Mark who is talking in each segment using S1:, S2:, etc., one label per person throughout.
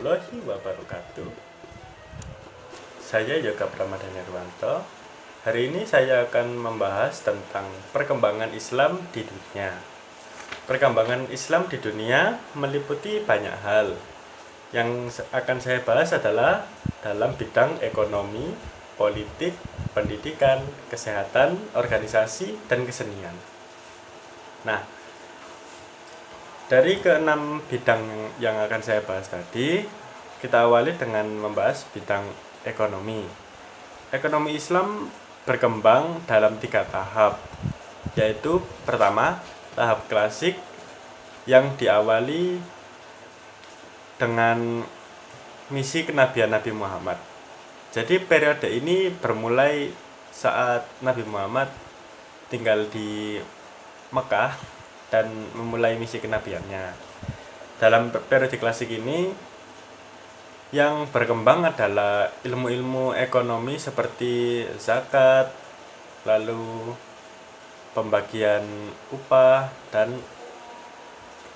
S1: warahmatullahi wabarakatuh. Saya Yoga Pramadana Nirwanto. Hari ini saya akan membahas tentang perkembangan Islam di dunia. Perkembangan Islam di dunia meliputi banyak hal. Yang akan saya bahas adalah dalam bidang ekonomi, politik, pendidikan, kesehatan, organisasi, dan kesenian. Nah, dari keenam bidang yang akan saya bahas tadi, kita awali dengan membahas bidang ekonomi. Ekonomi Islam berkembang dalam 3 tahap, yaitu pertama, tahap klasik yang diawali dengan misi kenabian Nabi Muhammad. Jadi periode ini bermulai saat Nabi Muhammad tinggal di Mekah dan memulai misi kenabiannya. Dalam periode klasik ini yang berkembang adalah ilmu-ilmu ekonomi seperti zakat, lalu pembagian upah, dan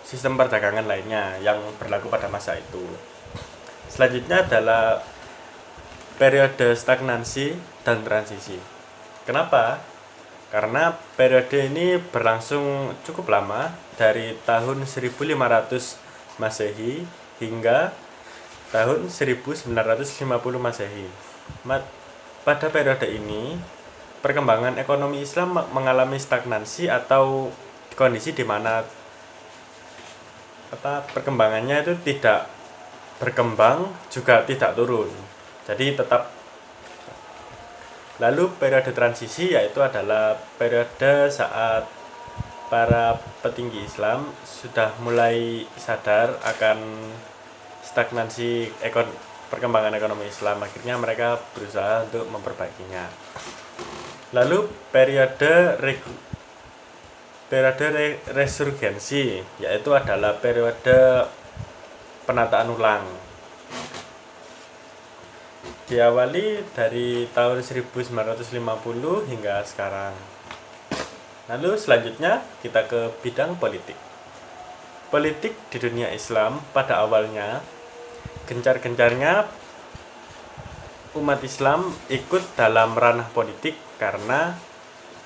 S1: sistem perdagangan lainnya yang berlaku pada masa itu. Selanjutnya adalah periode stagnansi dan transisi. Kenapa? Karena periode ini berlangsung cukup lama, dari tahun 1500 Masehi hingga tahun 1950 Masehi. Pada periode ini, perkembangan ekonomi Islam mengalami stagnansi atau kondisi di mana perkembangannya itu tidak berkembang juga tidak turun. Jadi tetap. Lalu periode transisi yaitu adalah periode saat para petinggi Islam sudah mulai sadar akan stagnansi perkembangan ekonomi Islam. Akhirnya mereka berusaha untuk memperbaikinya. Lalu periode resurgensi yaitu adalah periode penataan ulang. Diawali dari tahun 1950 hingga sekarang. Lalu selanjutnya kita ke bidang politik. Politik di dunia Islam pada awalnya gencar-gencarnya umat Islam ikut dalam ranah politik karena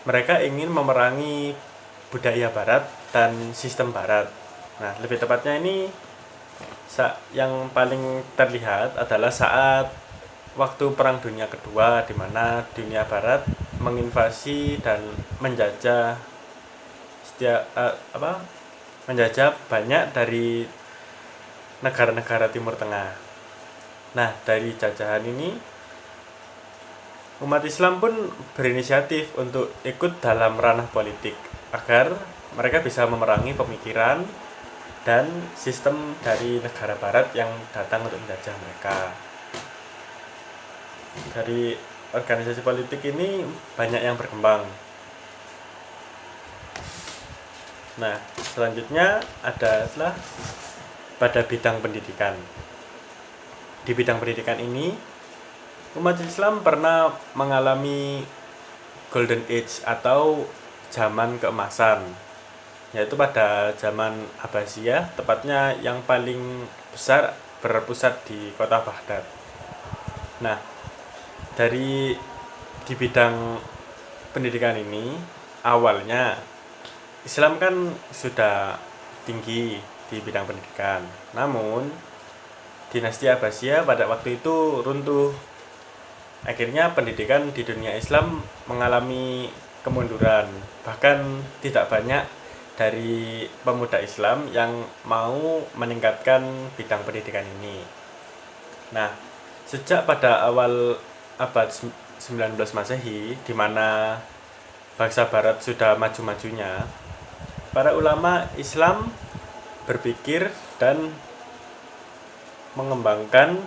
S1: mereka ingin memerangi budaya barat dan sistem barat. Nah, lebih tepatnya ini yang paling terlihat adalah saat waktu Perang Dunia Kedua, di mana dunia barat menginvasi dan menjajah banyak dari negara-negara Timur Tengah. Nah, dari jajahan ini umat Islam pun berinisiatif untuk ikut dalam ranah politik agar mereka bisa memerangi pemikiran dan sistem dari negara barat yang datang untuk menjajah mereka. Dari organisasi politik ini banyak yang berkembang. Nah, selanjutnya adalah pada bidang pendidikan. Di bidang pendidikan ini, umat Islam pernah mengalami Golden Age atau zaman keemasan, yaitu pada zaman Abbasiyah, tepatnya yang paling besar berpusat di kota Baghdad. Nah, di bidang pendidikan ini awalnya Islam kan sudah tinggi di bidang pendidikan. Namun dinasti Abbasiyah pada waktu itu runtuh. Akhirnya pendidikan di dunia Islam mengalami kemunduran. Bahkan tidak banyak dari pemuda Islam yang mau meningkatkan bidang pendidikan ini. Nah, sejak pada awal abad 19 Masehi, di mana bangsa barat sudah maju-majunya, para ulama Islam berpikir dan mengembangkan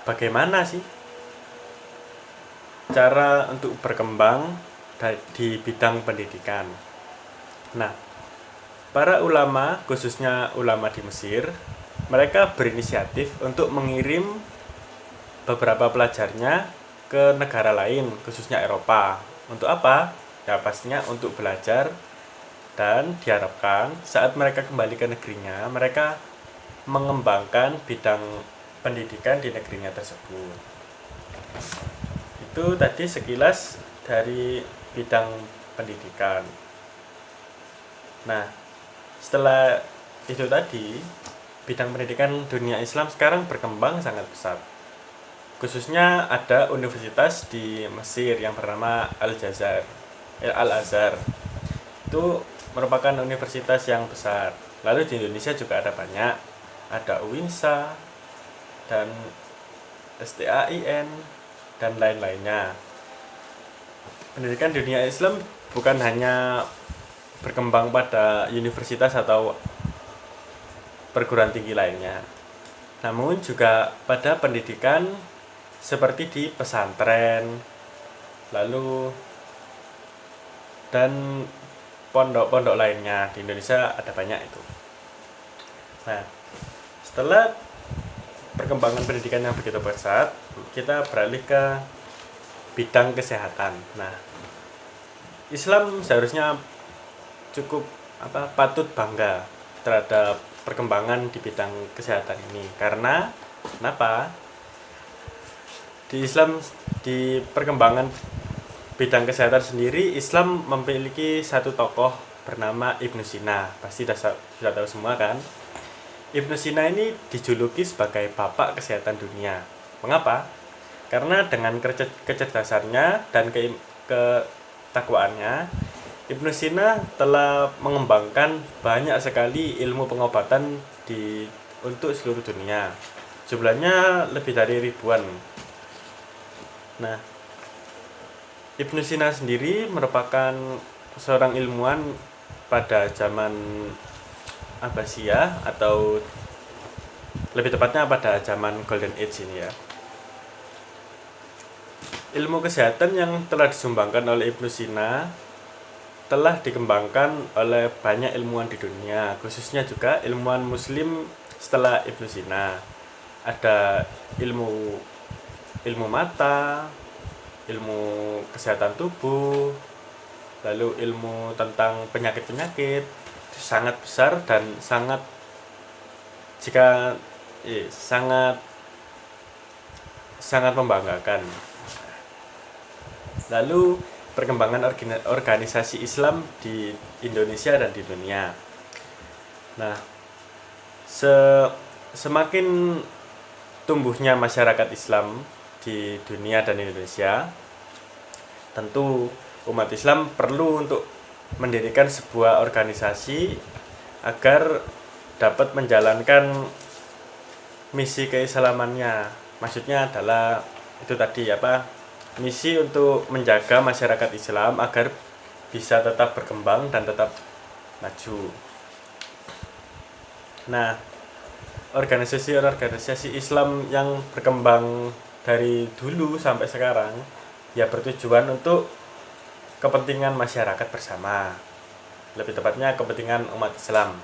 S1: bagaimana sih cara untuk berkembang di bidang pendidikan. Nah, para ulama, khususnya ulama di Mesir, mereka berinisiatif untuk mengirim beberapa pelajarnya ke negara lain, khususnya Eropa. Untuk apa? Ya pastinya untuk belajar, dan diharapkan saat mereka kembali ke negerinya, mereka mengembangkan bidang pendidikan di negerinya tersebut. Itu tadi sekilas dari bidang pendidikan. Nah, setelah itu tadi, bidang pendidikan dunia Islam sekarang berkembang sangat pesat. Khususnya ada universitas di Mesir yang bernama Al-Azhar. Itu merupakan universitas yang besar. Lalu di Indonesia juga ada banyak. Ada UINSA dan STAIN dan lain-lainnya. Pendidikan dunia Islam bukan hanya berkembang pada universitas atau perguruan tinggi lainnya, namun juga pada pendidikan seperti di pesantren, lalu dan pondok-pondok lainnya. Di Indonesia ada banyak itu. Nah, setelah perkembangan pendidikan yang begitu pesat, kita beralih ke bidang kesehatan. Nah, Islam seharusnya cukup patut bangga terhadap perkembangan di bidang kesehatan ini. Karena kenapa? Di Islam, di perkembangan bidang kesehatan sendiri, Islam memiliki satu tokoh bernama Ibnu Sina. Pasti sudah tahu semua kan? Ibnu Sina ini dijuluki sebagai bapak kesehatan dunia. Mengapa? Karena dengan kecerdasannya dan ketakwaannya, Ibnu Sina telah mengembangkan banyak sekali ilmu pengobatan untuk seluruh dunia. Jumlahnya lebih dari ribuan. Nah, Ibnu Sina sendiri merupakan seorang ilmuwan pada zaman Abbasiyah, atau lebih tepatnya pada zaman Golden Age ini ya. Ilmu kesehatan yang telah disumbangkan oleh Ibnu Sina telah dikembangkan oleh banyak ilmuwan di dunia, khususnya juga ilmuwan muslim setelah Ibnu Sina. Ada ilmu mata, ilmu kesehatan tubuh, lalu ilmu tentang penyakit-penyakit. Itu sangat besar dan sangat membanggakan. Lalu perkembangan organisasi Islam di Indonesia dan di dunia. Nah, semakin tumbuhnya masyarakat Islam di dunia dan Indonesia, tentu umat Islam perlu untuk mendirikan sebuah organisasi agar dapat menjalankan misi keislamannya. Maksudnya adalah itu tadi misi untuk menjaga masyarakat Islam agar bisa tetap berkembang dan tetap maju. Nah, organisasi Islam yang berkembang dari dulu sampai sekarang ya bertujuan untuk kepentingan masyarakat bersama, lebih tepatnya kepentingan umat Islam.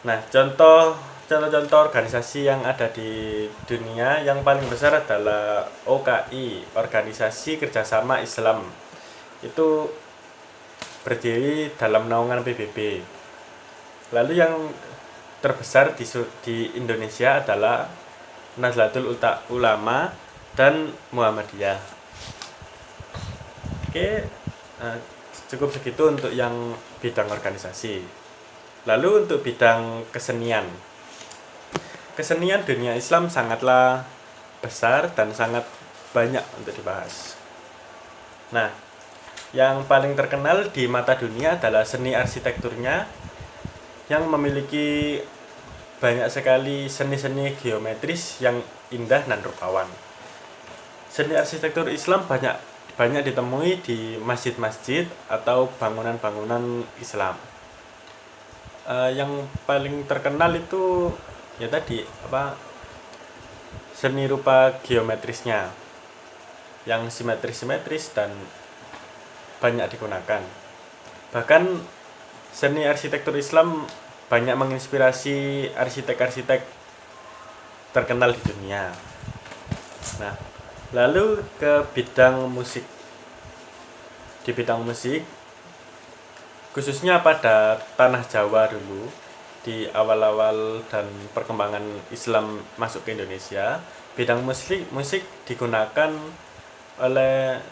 S1: Nah, contoh organisasi yang ada di dunia yang paling besar adalah OKI, Organisasi Kerjasama Islam. Itu berdiri dalam naungan PBB. Lalu yang terbesar di Indonesia adalah Nahdlatul Ulama dan Muhammadiyah. Oke, cukup segitu untuk yang bidang organisasi. Lalu untuk bidang kesenian dunia Islam sangatlah besar dan sangat banyak untuk dibahas. Nah, yang paling terkenal di mata dunia adalah seni arsitekturnya yang memiliki banyak sekali seni-seni geometris yang indah dan rupawan. Seni arsitektur Islam banyak ditemui di masjid-masjid atau bangunan-bangunan Islam. Yang paling terkenal itu ya tadi seni rupa geometrisnya yang simetris dan banyak digunakan. Bahkan seni arsitektur Islam banyak menginspirasi arsitek-arsitek terkenal di dunia. Nah, lalu ke bidang musik. Di bidang musik, khususnya pada tanah Jawa dulu, di awal-awal dan perkembangan Islam masuk ke Indonesia, bidang musik digunakan oleh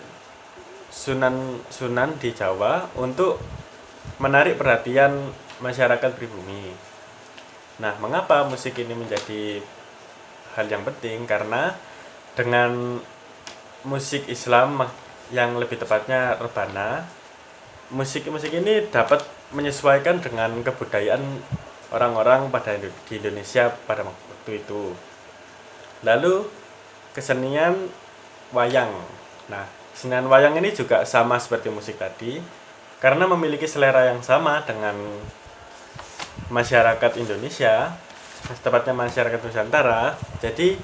S1: sunan-sunan di Jawa untuk menarik perhatian masyarakat pribumi. Nah, mengapa musik ini menjadi hal yang penting? Karena dengan musik Islam yang lebih tepatnya rebana, musik-musik ini dapat menyesuaikan dengan kebudayaan orang-orang di Indonesia pada waktu itu. Lalu kesenian wayang. Nah, kesenian wayang ini juga sama seperti musik tadi, karena memiliki selera yang sama dengan masyarakat Indonesia, tepatnya masyarakat Nusantara. Jadi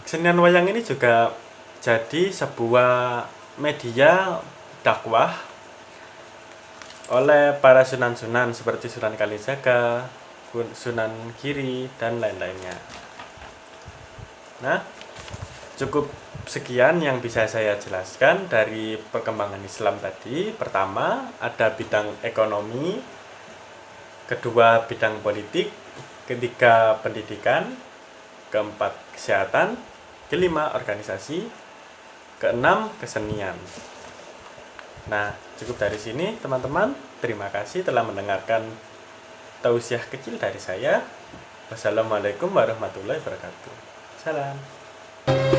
S1: kesenian wayang ini juga jadi sebuah media dakwah oleh para sunan-sunan seperti Sunan Kalijaga, Sunan Giri, dan lain-lainnya. Nah, cukup sekian yang bisa saya jelaskan dari perkembangan Islam tadi. Pertama, ada bidang ekonomi, kedua bidang politik, ketiga pendidikan, keempat kesehatan, kelima organisasi, keenam kesenian. Nah, cukup dari sini teman-teman. Terima kasih telah mendengarkan tausiah kecil dari saya. Wassalamualaikum warahmatullahi wabarakatuh. Salam.